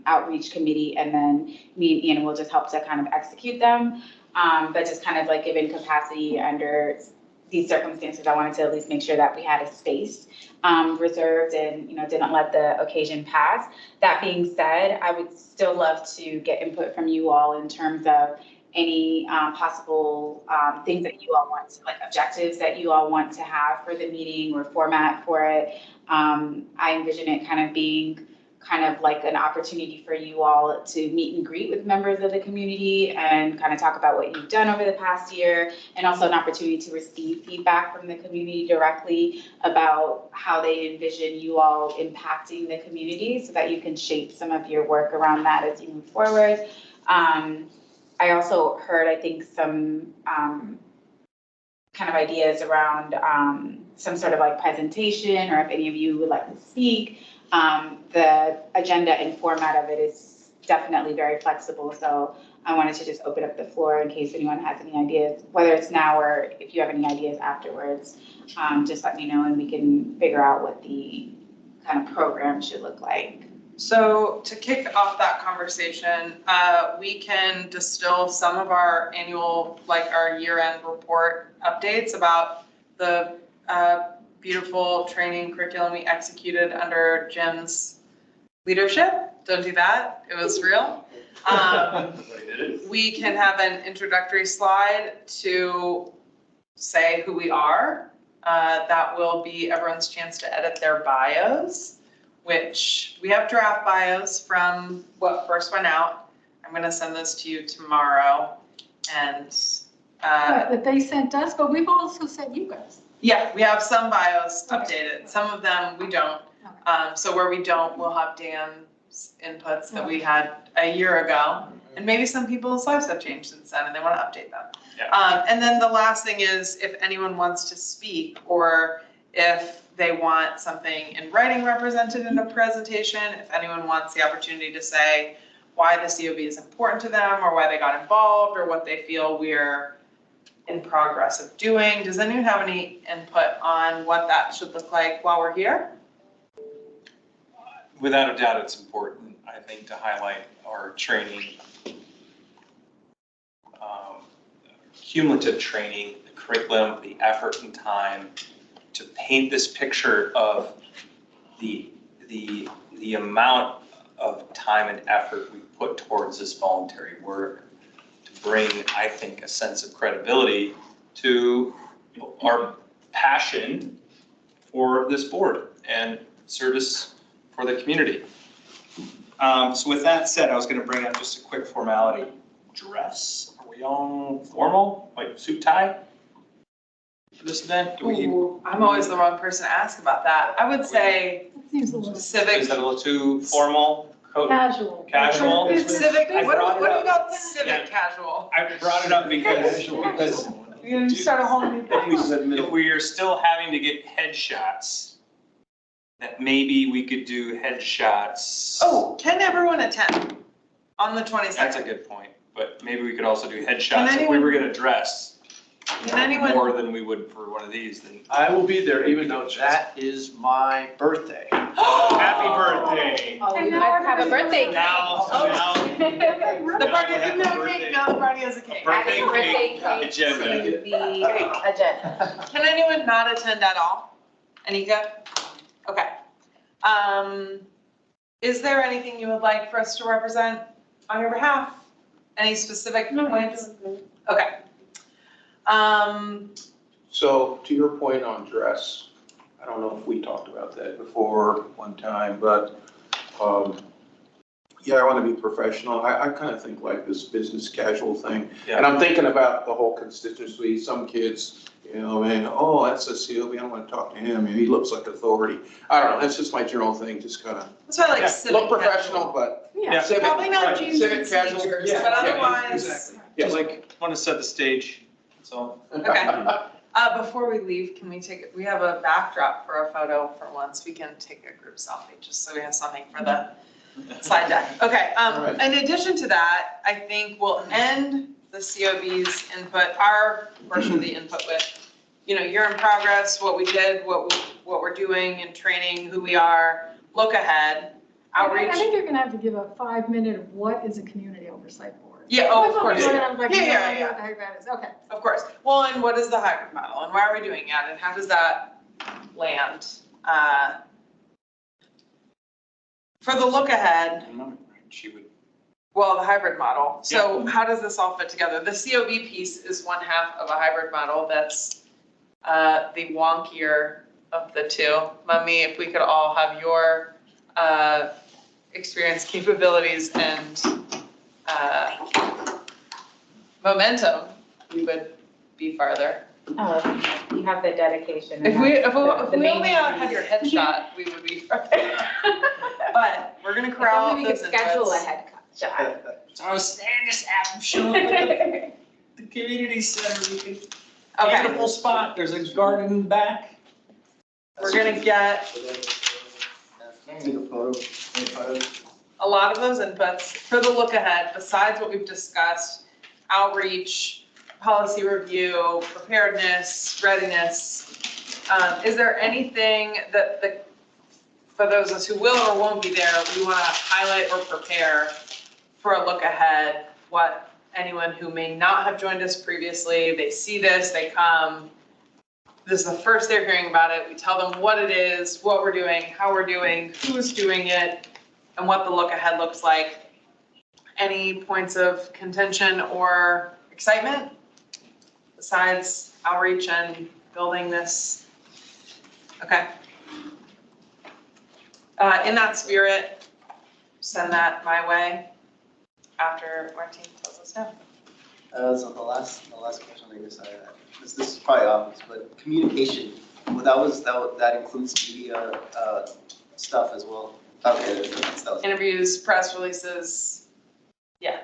outreach committee, and then me and Ian will just help to kind of execute them. But just kind of like given capacity under these circumstances, I wanted to at least make sure that we had a space reserved and, didn't let the occasion pass. That being said, I would still love to get input from you all in terms of any possible things that you all want, like objectives that you all want to have for the meeting or format for it. I envision it kind of being kind of like an opportunity for you all to meet and greet with members of the community and kind of talk about what you've done over the past year, and also an opportunity to receive feedback from the community directly about how they envision you all impacting the community so that you can shape some of your work around that as you move forward. I also heard, I think, some kind of ideas around some sort of like presentation, or if any of you would like to speak. The agenda and format of it is definitely very flexible, so I wanted to just open up the floor in case anyone has any ideas, whether it's now or if you have any ideas afterwards. Just let me know and we can figure out what the kind of program should look like. So to kick off that conversation, we can distill some of our annual, like our year-end report updates about the beautiful training curriculum we executed under Jim's leadership. Don't do that, it was real. We can have an introductory slide to say who we are. That will be everyone's chance to edit their bios, which we have draft bios from what first went out. I'm gonna send those to you tomorrow. And That they sent us, but we've also sent you guys. yeah, we have some bios updated. Some of them we don't. So where we don't, we'll have Dan's inputs that we had a year ago. And maybe some people's lives have changed since then and they want to update them. Yeah. And then the last thing is if anyone wants to speak, or if they want something in writing represented in a presentation, if anyone wants the opportunity to say why the COB is important to them, or why they got involved, or what they feel we're in progress of doing. Does anyone have any input on what that should look like while we're here? Without a doubt, it's important, I think, to highlight our training, cumulative training, the curriculum, the effort and time to paint this picture of the amount of time and effort we put towards this voluntary work to bring, I think, a sense of credibility to our passion for this board and service for the community. So with that said, I was going to bring up just a quick formality. Dress, are we all formal, like suit tie for this event? Do we? Ooh, I'm always the wrong person to ask about that. I would say That seems a little civic. Is that a little too formal? casual. Casual? Civic, I what brought it do you up. got civic casual? I brought it up because You're gonna start a whole new thing. if we are still having to get headshots, that maybe we could do headshots. Oh, can everyone attend on the That's 22nd? a good point, but maybe we could also do Can headshots if we anyone- were gonna dress Can anyone? more than we would for one of these, then. I will be there, even though that is my birthday. Happy birthday. Oh, And you now guys have a birthday cake. Now, The party didn't have a cake, now the party has a cake. Birthday Happy birthday cake cake agenda. to the agenda. Can anyone not attend at all? Anika? Okay. Is there anything you would like for us to represent on your behalf? Any specific points? Okay. So to your point on dress, I don't know if we talked about that before one time, but, yeah, I want to be professional. I kind of think like this business casual thing. And I'm thinking about the whole constituency, some kids, man, oh, that's a COB, I don't want to talk to him, he looks like authority. I don't know, that's just my general thing, just kind of That's why I like civic look professional, casual. but Yeah. civic. Probably not right, jeans civic and casual. sneakers, Yeah, but yeah, otherwise. exactly. Just Yes. like, want to set the stage, so. Okay. Before we leave, can we we have a backdrop for a photo for once. We can take a group selfie, just so we have something for the slide deck. Okay, right. in addition to that, I think we'll end the COB's input, our portion of the input with, year in progress, what we did, what we're doing in training, who we are, look ahead, outreach. I think you're gonna have to give a 5-minute of what is a community oversight board. Yeah, oh, of course. We're gonna have like, Yeah, no yeah, idea yeah. what the heck that is, okay. Of course. Well, and what is the hybrid model, and why are we doing it, and how does that land? For the look ahead, She would, well, the hybrid model. So how does this all fit together? The COB piece is one half of a hybrid model that's the wonkier of the two. Mummy, if we could all have your experience, capabilities, and momentum, we would be farther. Oh, you have the dedication. If we main only had your headshot, we would be farther. But we're gonna corral If only we could those schedule a inputs. headshot. So I was saying this app, showing up the community center, we could, Okay, beautiful spot, there's a garden in the back. we're gonna get Take a photo. a lot of those inputs for the look ahead, besides what we've discussed, outreach, policy review, preparedness, readiness. Is there anything that for those of us who will or won't be there, we want to highlight or prepare for a look ahead? What anyone who may not have joined us previously, they see this, they come, this is the first they're hearing about it. We tell them what it is, what we're doing, how we're doing, who's doing it, and what the look ahead looks like. Any points of contention or excitement besides outreach and building this? Okay. In that spirit, send that my way after Martine tells us no. So the last question I guess this is probably obvious, but communication, well, that includes media stuff as well. Okay, that was. Interviews, press releases, yeah.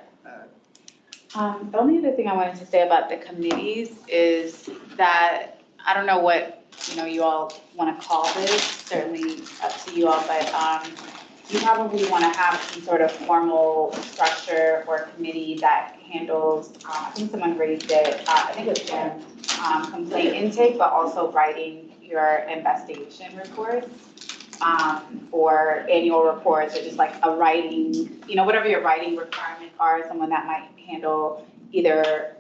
The only other thing I wanted to say about the committees is that, I don't know what, you all want to call this, certainly up to you all, but you probably want to have some sort of formal structure or committee that handles, I think someone raised it, I think it was Jim, complaint intake, but also writing your investigation reports. Or annual reports, or just like a writing, whatever your writing requirements are, someone that might handle either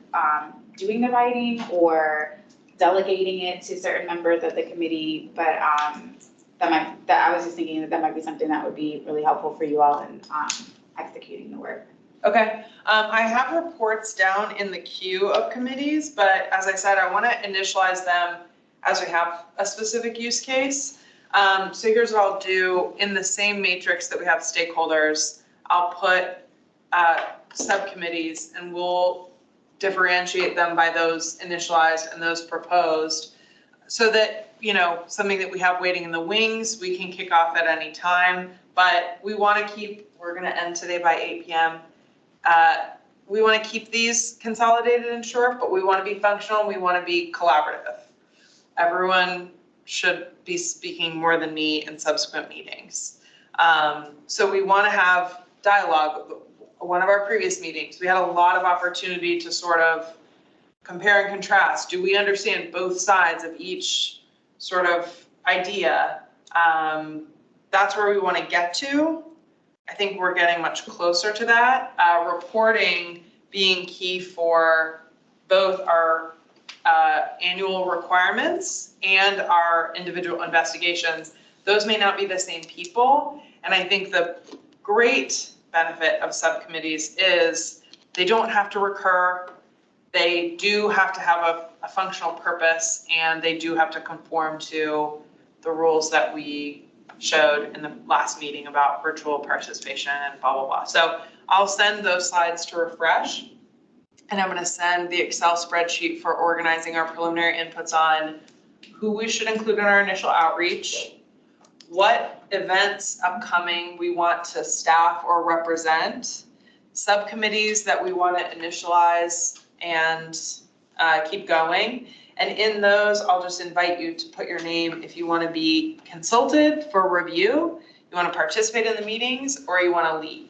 doing the writing or delegating it to certain members of the committee. But I was just thinking that might be something that would be really helpful for you all in executing the work. Okay, I have reports down in the queue of committees, but as I said, I want to initialize them as we have a specific use case. So here's what I'll do. In the same matrix that we have stakeholders, I'll put subcommittees, and we'll differentiate them by those initialized and those proposed, so that, something that we have waiting in the wings, we can kick off at any time. But we want to keep, we're going to end today by 8 p.m. We want to keep these consolidated and short, but we want to be functional, and we want to be collaborative. Everyone should be speaking more than me in subsequent meetings. So we want to have dialogue. One of our previous meetings, we had a lot of opportunity to sort of compare and contrast. Do we understand both sides of each sort of idea? That's where we want to get to. I think we're getting much closer to that. Reporting being key for both our annual requirements and our individual investigations. Those may not be the same people. And I think the great benefit of subcommittees is they don't have to recur. They do have to have a functional purpose, and they do have to conform to the rules that we showed in the last meeting about virtual participation and blah, blah, blah. So I'll send those slides to refresh. And I'm going to send the Excel spreadsheet for organizing our preliminary inputs on who we should include in our initial outreach, what events upcoming we want to staff or represent, subcommittees that we want to initialize and keep going. And in those, I'll just invite you to put your name if you want to be consulted for review, you want to participate in the meetings, or you want to lead.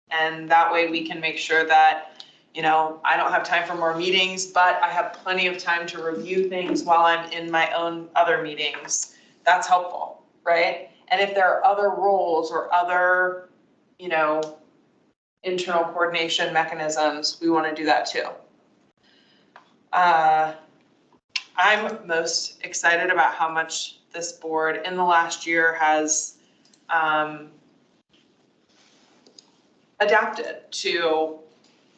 And that way we can make sure that, you know, I don't have time for more meetings, but I have plenty of time to review things while I'm in my own other meetings. That's helpful, right? And if there are other roles or other, you know, internal coordination mechanisms, we want to do that too. I'm most excited about how much this board in the last year has adapted to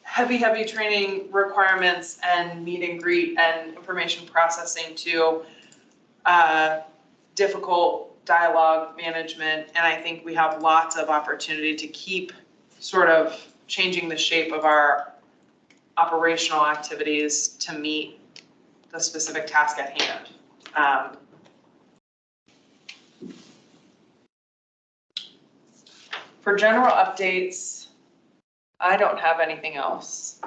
heavy training requirements and meet and greet and information processing to difficult dialogue management. And I think we have lots of opportunity to keep sort of changing the shape of our operational activities to meet the specific task at hand. For general updates, I don't have anything else.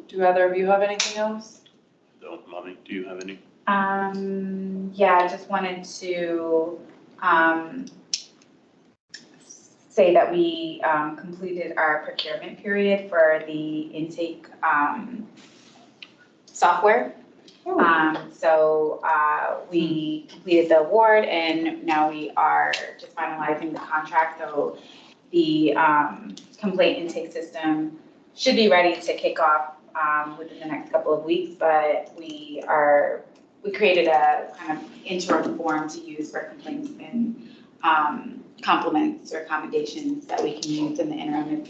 Do either of you have anything else? Don't, Mommy, do you have any? Yeah, I just wanted to say that we completed our procurement period for the intake software. So we completed the award and now we are just finalizing the contract. So the complaint intake system should be ready to kick off within the next couple of weeks, but we created a kind of interim form to use for complaints and compliments or commendations that we can use in the interim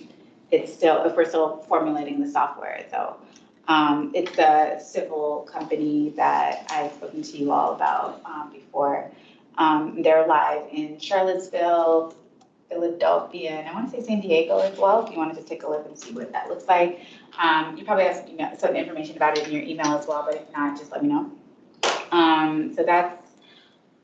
if we're still formulating the software. So it's a civil company that I've spoken to you all about before. They're live in Charlottesville, Philadelphia, and I want to say San Diego as well, if you wanted to take a look and see what that looks like. You probably have some information about it in your email as well, but if not, just let me know. So that's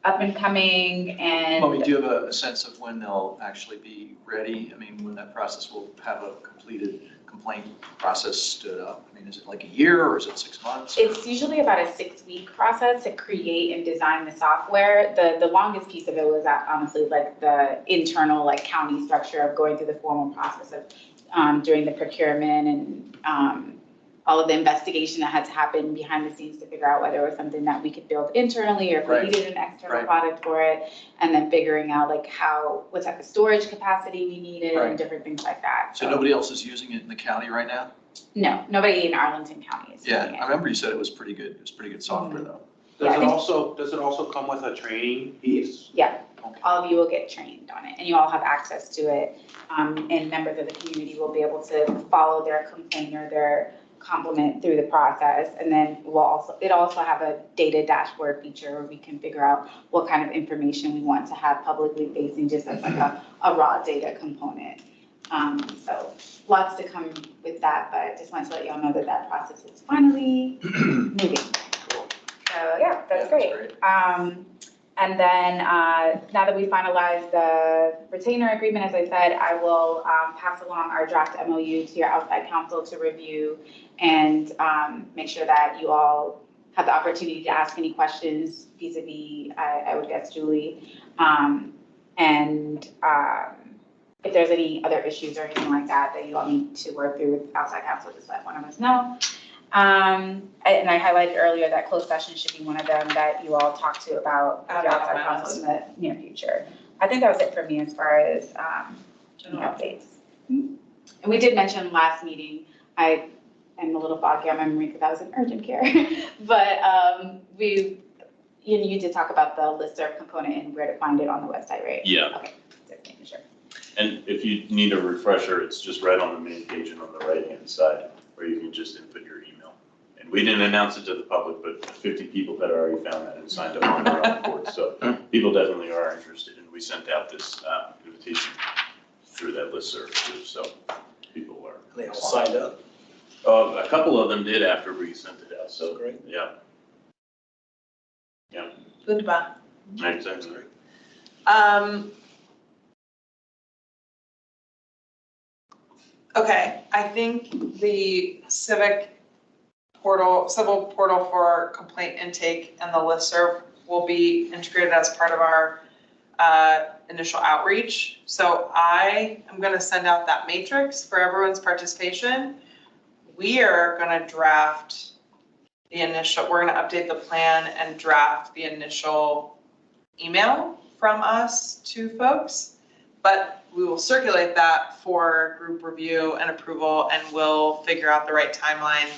up and coming. And Well, we do have a sense of when they'll actually be ready. I mean, when that process will have a completed complaint process stood up. I mean, is it like a year or is it 6 months? It's usually about a 6-week process to create and design the software. The longest piece of it was honestly like the internal like county structure of going through the formal process of doing the procurement and all of the investigation that had to happen behind the scenes to figure out whether it was something that we could build internally or if we needed an external product for it, and then figuring out like what type of storage capacity we needed and different things like that. So nobody else is using it in the county right now? No, nobody in Arlington County is using it. Yeah, I remember you said it was pretty good. It was pretty good software though. Does it also come with a training piece? Yeah, all of you will get trained on it and you all have access to it. And members of the community will be able to follow their complaint or their compliment through the process. And then it also have a data dashboard feature where we can figure out what kind of information we want to have publicly facing just as like a raw data component. So lots to come with that, but I just wanted to let y'all know that process is finally moving. So yeah, that's great. And then now that we finalized the retainer agreement, as I said, I will pass along our draft MOU to your outside counsel to review and make sure that you all have the opportunity to ask any questions vis-a-vis, I would guess, Julie. If there's any other issues or anything like that you all need to work through with outside counsel, just let one of us know. And I highlighted earlier that closed session should be one of them that you all talk to about the outside counsel in the near future. I think that was it for me as far as general updates. And we did mention last meeting, I am a little foggy on my memory because that was an urgent care, but you did talk about the listserv component and where to find it on the website, right? Yeah. Okay, just making sure. And if you need a refresher, it's just right on the main page and on the right-hand side, where you can just input your email. And we didn't announce it to the public, but 50 people had already found that and signed up on their own board. So people definitely are interested, and we sent out this invitation through that listserv too, so people are. They all signed up. A couple of them did after we sent it out, so. Great. Yeah. Yeah. Goodbye. Exactly. Okay, I think the civic portal, civil portal for complaint intake, and the listserv will be integrated as part of our initial outreach. So I am gonna send out that matrix for everyone's participation. We are gonna draft the initial, we're gonna update the plan and draft the initial email from us to folks. But we will circulate that for group review and approval, and we'll figure out the right timeline.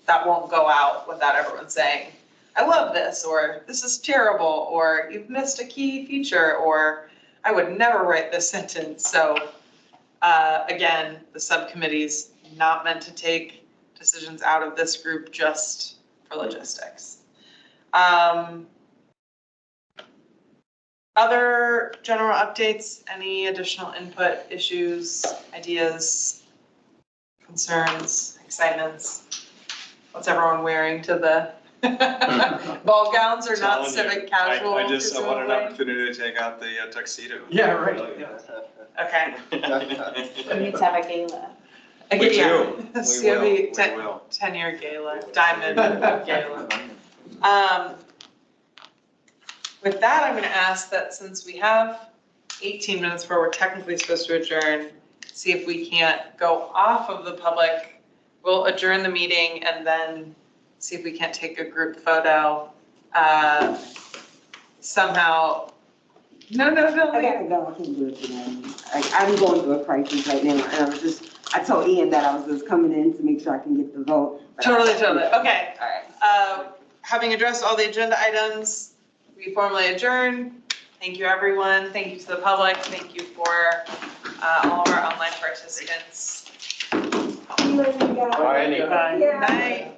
That won't go out without everyone saying, I love this, or this is terrible, or you've missed a key feature, or I would never write this sentence. So again, the subcommittee's not meant to take decisions out of this group just for logistics. Other general updates, any additional input, issues, ideas, concerns, excitements? What's everyone wearing to the ball gowns or not civic casual? I want an presumably? opportunity to take out the tuxedo. Yeah, right. Okay. We need to have a gala. We Yeah. do. It's We gonna will. be We 10 will. 10-year gala, diamond gala. With that, I'm gonna ask that since we have 18 minutes before we're technically supposed to adjourn, see if we can't go off of the public. We'll adjourn the meeting and then see if we can't take a group photo. Somehow, no. I gotta go, I can't do it today. I'm going through a crisis right now, and I told Ian that I was just coming in to make sure I can get the vote. Totally. Okay. All right. Having addressed all the agenda items, we formally adjourn. Thank you, everyone. Thank you to the public. Thank you for all of our online participants. See you later, guys. Bye, Annie. Good night.